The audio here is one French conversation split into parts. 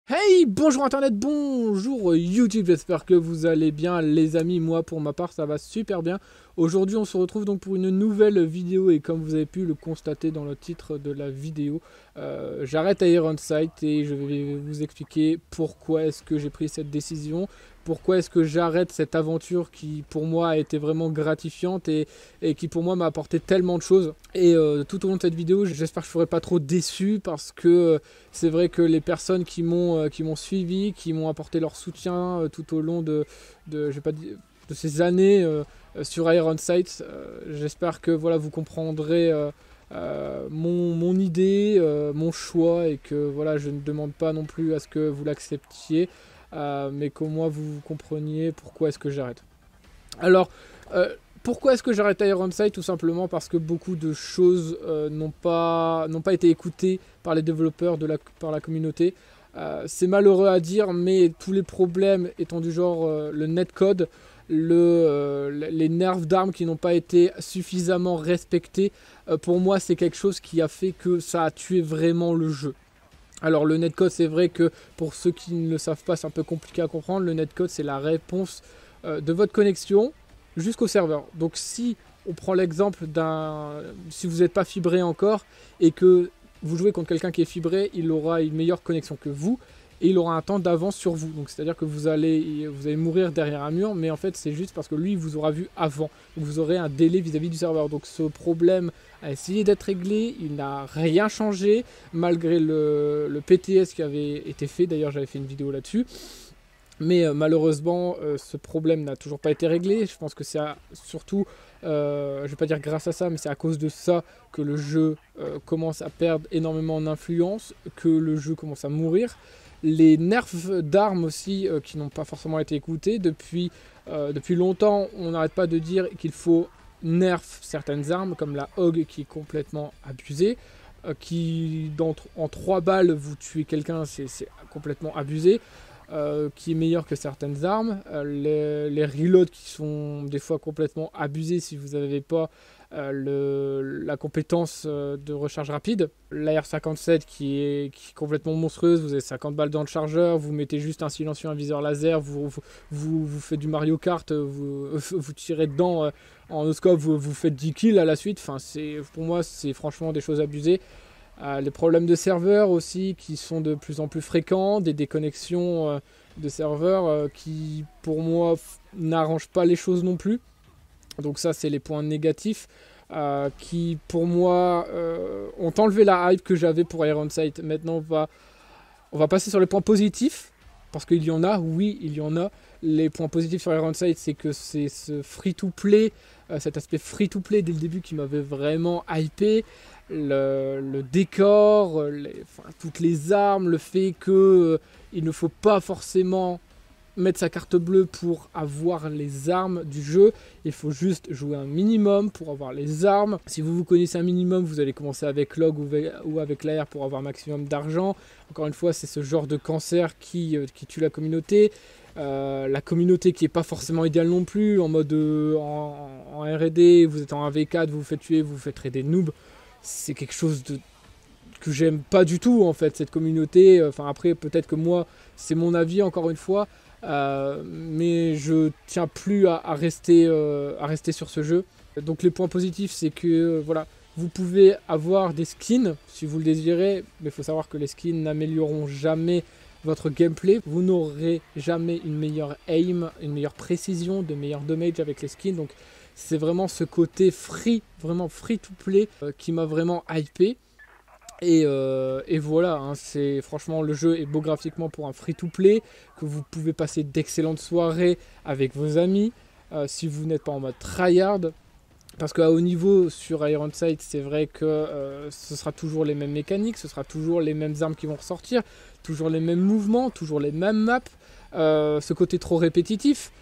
Hey, bonjour internet, bonjour YouTube, j'espère que vous allez bien les amis, moi pour ma part ça va super bien. Aujourd'hui on se retrouve donc pour une nouvelle vidéo et comme vous avez pu le constater dans le titre de la vidéo, j'arrête Ironsight et je vais vous expliquer pourquoi est-ce que j'ai pris cette décision, pourquoi est-ce que j'arrête cette aventure qui pour moi a été vraiment gratifiante et qui pour moi m'a apporté tellement de choses. Et tout au long de cette vidéo j'espère que je ne ferai pas trop déçu parce que c'est vrai que les personnes qui m'ont suivi, qui m'ont apporté leur soutien tout au long j'ai pas dit, de ces années sur Ironsight, j'espère que voilà, vous comprendrez mon idée, mon choix et que voilà, je ne demande pas non plus à ce que vous l'acceptiez, mais qu'au moins vous compreniez pourquoi est-ce que j'arrête. Alors, pourquoi est-ce que j'arrête Ironsight? Tout simplement parce que beaucoup de choses n'ont pas été écoutées par les développeurs, par la communauté. C'est malheureux à dire, mais tous les problèmes étant du genre le netcode, les nerfs d'armes qui n'ont pas été suffisamment respectés, pour moi c'est quelque chose qui a fait que ça a tué vraiment le jeu. Alors le netcode, c'est vrai que pour ceux qui ne le savent pas, c'est un peu compliqué à comprendre. Le netcode, c'est la réponse de votre connexion jusqu'au serveur. Donc si on prend l'exemple si vous n'êtes pas fibré encore et que vous jouez contre quelqu'un qui est fibré, il aura une meilleure connexion que vous et il aura un temps d'avance sur vous. Donc c'est-à-dire que vous allez mourir derrière un mur, mais en fait c'est juste parce que lui il vous aura vu avant. Donc vous aurez un délai vis-à-vis du serveur. Donc ce problème a essayé d'être réglé, il n'a rien changé malgré le PTS qui avait été fait. D'ailleurs j'avais fait une vidéo là-dessus. Mais malheureusement, ce problème n'a toujours pas été réglé. Je pense que c'est surtout, je ne vais pas dire grâce à ça, mais c'est à cause de ça que le jeu commence à perdre énormément d'influence, que le jeu commence à mourir. Les nerfs d'armes aussi qui n'ont pas forcément été écoutés. Depuis longtemps, on n'arrête pas de dire qu'il faut nerf certaines armes, comme la Hog qui est complètement abusée. En 3 balles, vous tuez quelqu'un, c'est complètement abusé. Qui est meilleur que certaines armes, les reloads qui sont des fois complètement abusés si vous n'avez pas la compétence de recharge rapide, la R57 qui est complètement monstrueuse, vous avez 50 balles dans le chargeur, vous mettez juste un silencieux, un viseur laser, vous faites du Mario Kart, vous tirez dedans en no-scope, vous faites 10 kills à la suite, enfin, pour moi c'est franchement des choses abusées. Les problèmes de serveurs aussi qui sont de plus en plus fréquents, des déconnexions de serveurs qui pour moi n'arrangent pas les choses non plus. Donc ça c'est les points négatifs qui pour moi ont enlevé la hype que j'avais pour Ironsight. Maintenant on va passer sur les points positifs. Parce qu'il y en a, oui, il y en a. Les points positifs sur Ironsight, c'est que c'est ce free-to-play, cet aspect free-to-play dès le début qui m'avait vraiment hypé. Le décor, toutes les armes, le fait que il ne faut pas forcément mettre sa carte bleue pour avoir les armes du jeu. Il faut juste jouer un minimum pour avoir les armes. Si vous vous connaissez un minimum, vous allez commencer avec Log ou avec l'AR pour avoir un maximum d'argent. Encore une fois, c'est ce genre de cancer qui tue la communauté. La communauté qui n'est pas forcément idéale non plus, en mode en R&D, vous êtes en 1v4, vous vous faites tuer, vous vous faites raider noob. C'est quelque chose que j'aime pas du tout en fait, cette communauté. Enfin après, peut-être que moi, c'est mon avis encore une fois. Mais je tiens plus à rester sur ce jeu. Donc les points positifs, c'est que voilà, vous pouvez avoir des skins si vous le désirez, mais il faut savoir que les skins n'amélioreront jamais votre gameplay. Vous n'aurez jamais une meilleure aim, une meilleure précision, de meilleur damage avec les skins. Donc c'est vraiment ce côté vraiment free to play qui m'a vraiment hypé. Et voilà, hein, franchement le jeu est beau graphiquement pour un free-to-play, que vous pouvez passer d'excellentes soirées avec vos amis, si vous n'êtes pas en mode tryhard. Parce qu'à haut niveau sur Ironsight, c'est vrai que ce sera toujours les mêmes mécaniques, ce sera toujours les mêmes armes qui vont ressortir, toujours les mêmes mouvements, toujours les mêmes maps. Ce côté trop répétitif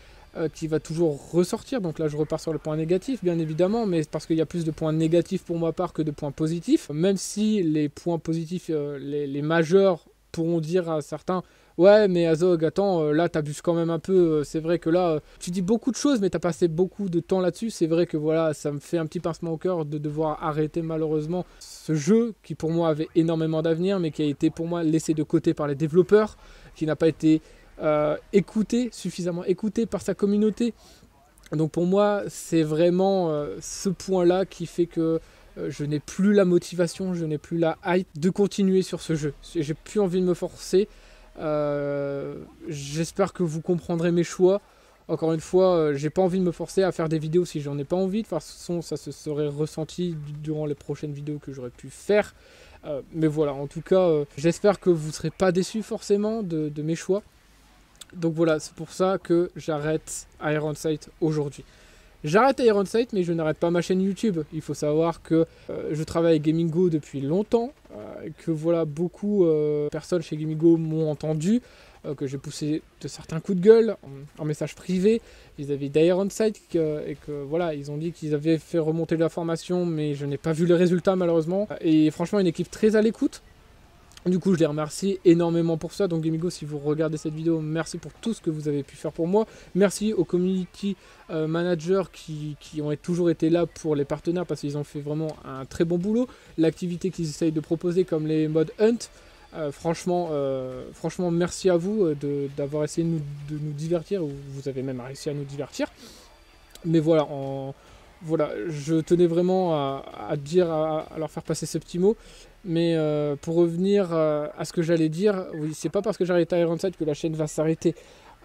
qui va toujours ressortir. Donc là je repars sur le point négatif bien évidemment, mais parce qu'il y a plus de points négatifs pour ma part que de points positifs. Même si les points positifs, les majeurs pourront dire à certains, ouais mais Azog, attends, là t'abuses quand même un peu, c'est vrai que là, tu dis beaucoup de choses mais t'as passé beaucoup de temps là-dessus, c'est vrai que voilà, ça me fait un petit pincement au cœur de devoir arrêter malheureusement ce jeu qui pour moi avait énormément d'avenir mais qui a été pour moi laissé de côté par les développeurs, qui n'a pas été écouté, suffisamment écouté par sa communauté. Donc pour moi, c'est vraiment ce point-là qui fait que je n'ai plus la motivation, je n'ai plus la hype de continuer sur ce jeu. J'ai plus envie de me forcer. J'espère que vous comprendrez mes choix. Encore une fois, j'ai pas envie de me forcer à faire des vidéos si j'en ai pas envie. De toute façon, ça se serait ressenti durant les prochaines vidéos que j'aurais pu faire. Mais voilà, en tout cas, j'espère que vous ne serez pas déçus forcément de mes choix. Donc voilà, c'est pour ça que j'arrête Ironsight aujourd'hui. J'arrête Ironsight, mais je n'arrête pas ma chaîne YouTube. Il faut savoir que je travaille avec Gamingo depuis longtemps, que voilà, beaucoup de personnes chez Gamingo m'ont entendu, que j'ai poussé de certains coups de gueule en message privé vis-à-vis d'Ironsight, et que voilà, ils ont dit qu'ils avaient fait remonter l'information, mais je n'ai pas vu les résultats malheureusement. Et franchement, une équipe très à l'écoute. Du coup, je les remercie énormément pour ça. Donc, Gamingo, si vous regardez cette vidéo, merci pour tout ce que vous avez pu faire pour moi. Merci aux community managers qui ont toujours été là pour les partenaires parce qu'ils ont fait vraiment un très bon boulot. L'activité qu'ils essayent de proposer, comme les modes Hunt, franchement, merci à vous d'avoir essayé de nous divertir. Vous avez même réussi à nous divertir. Mais voilà, voilà, je tenais vraiment à leur faire passer ce petit mot. Mais pour revenir à ce que j'allais dire, oui, c'est pas parce que j'arrête Ironsight que la chaîne va s'arrêter.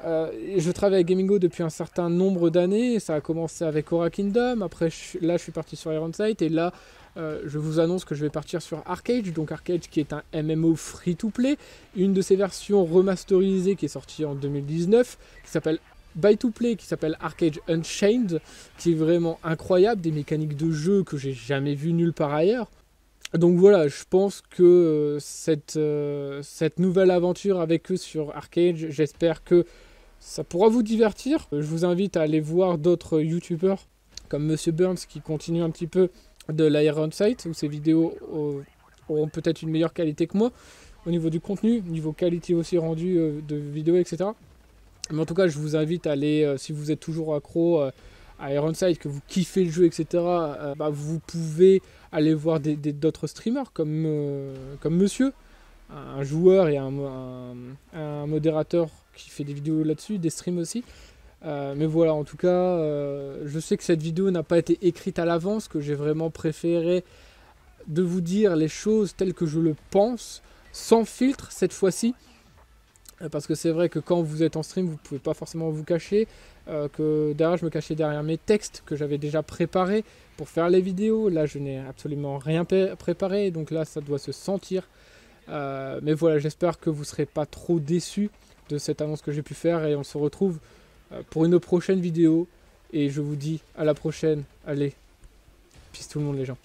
Je travaille avec Gamingo depuis un certain nombre d'années. Ça a commencé avec Aura Kingdom. Après, là, je suis parti sur Ironsight. Et là, je vous annonce que je vais partir sur Arcade. Donc Arcade qui est un MMO free-to-play. Une de ses versions remasterisées qui est sortie en 2019, qui s'appelle Buy-to-Play, qui s'appelle Arcade Unchained, qui est vraiment incroyable. Des mécaniques de jeu que j'ai jamais vues nulle part ailleurs. Donc voilà, je pense que cette nouvelle aventure avec eux sur Arcade, j'espère que ça pourra vous divertir. Je vous invite à aller voir d'autres youtubeurs comme Monsieur Burns qui continue un petit peu de l'Ironsight, où ses vidéos auront peut-être une meilleure qualité que moi au niveau du contenu, niveau qualité aussi rendu de vidéos, etc. Mais en tout cas, je vous invite à aller, si vous êtes toujours accro à Ironsight, que vous kiffez le jeu, etc., vous pouvez aller voir d'autres streamers comme Monsieur, un joueur et un modérateur qui fait des vidéos là-dessus, des streams aussi. Mais voilà, en tout cas, je sais que cette vidéo n'a pas été écrite à l'avance, que j'ai vraiment préféré de vous dire les choses telles que je le pense, sans filtre cette fois-ci. Parce que c'est vrai que quand vous êtes en stream, vous ne pouvez pas forcément vous cacher. Que derrière, je me cachais derrière mes textes que j'avais déjà préparés pour faire les vidéos. Là, je n'ai absolument rien préparé, donc là, ça doit se sentir. Mais voilà, j'espère que vous ne serez pas trop déçus de cette annonce que j'ai pu faire. Et on se retrouve pour une prochaine vidéo. Et je vous dis à la prochaine. Allez, peace tout le monde les gens.